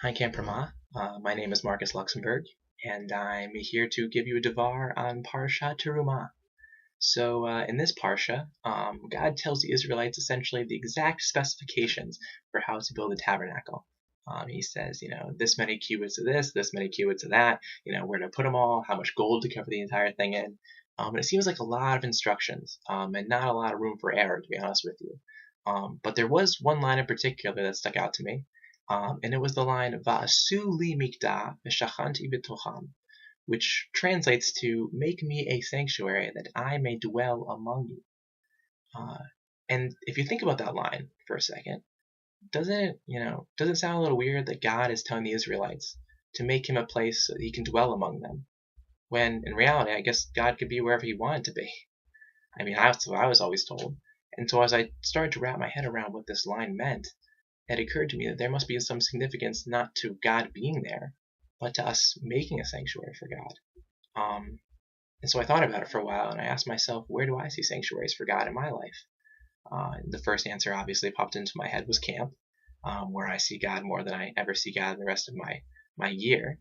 Hi, Camp my name is Marcus Luxemberg, and I'm here to give you a Dvar on Parsah Terumah. In this Parsha, God tells the Israelites essentially the exact specifications for how to build a tabernacle. He says, this many cubits of this many cubits of that, where to put them all, how much gold to cover the entire thing in. And it seems like a lot of instructions, and not a lot of room for error, to be honest with you. But there was one line in particular that stuck out to me, and it was the line "Va'asu li mikdah v'shachanti b'tocham," which translates to "Make me a sanctuary that I may dwell among you." Uh, and if you think about that line for a second, doesn't it sound a little weird that God is telling the Israelites to make him a place so that he can dwell among them, when in reality, I guess God could be wherever he wanted to be. I mean, that's what I was always told. And so as I started to wrap my head around what this line meant, it occurred to me that there must be some significance not to God being there, but to us making a sanctuary for God. And so I thought about it for a while, and I asked myself, where do I see sanctuaries for God in my life? The first answer obviously popped into my head was camp, where I see God more than I ever see God in the rest of my year.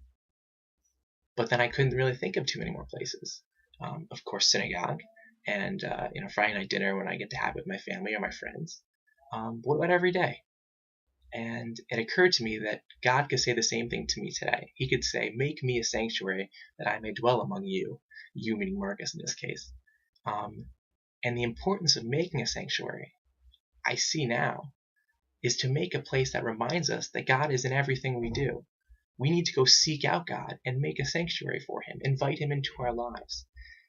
But then I couldn't really think of too many more places. Of course, synagogue, and Friday night dinner when I get to have it with my family or my friends. But what about every day? And it occurred to me that God could say the same thing to me today. He could say, "Make me a sanctuary that I may dwell among you," you meaning Marcus in this case. And the importance of making a sanctuary, I see now, is to make a place that reminds us that God is in everything we do. We need to go seek out God and make a sanctuary for him, invite him into our lives.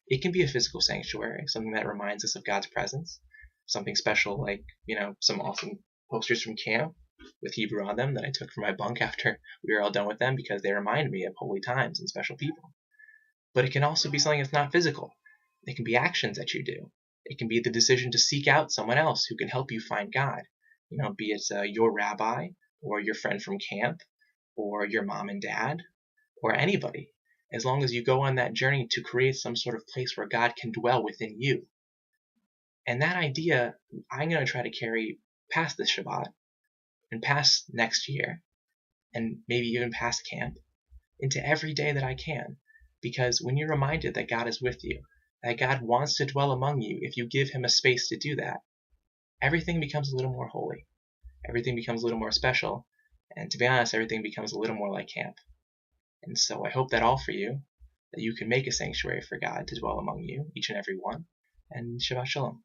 It can be a physical sanctuary, something that reminds us of God's presence, something special like, some awesome posters from camp with Hebrew on them that I took from my bunk after we were all done with them because they remind me of holy times and special people. But it can also be something that's not physical. It can be actions that you do. It can be the decision to seek out someone else who can help you find God. Be it your rabbi or your friend from camp or your mom and dad or anybody, as long as you go on that journey to create some sort of place where God can dwell within you. And that idea, I'm going to try to carry past this Shabbat and past next year and maybe even past camp into every day that I can. Because when you're reminded that God is with you, that God wants to dwell among you if you give him a space to do that, everything becomes a little more holy. Everything becomes a little more special. And to be honest, everything becomes a little more like camp. And so I hope that all for you, that you can make a sanctuary for God to dwell among you, each and every one. And Shabbat Shalom.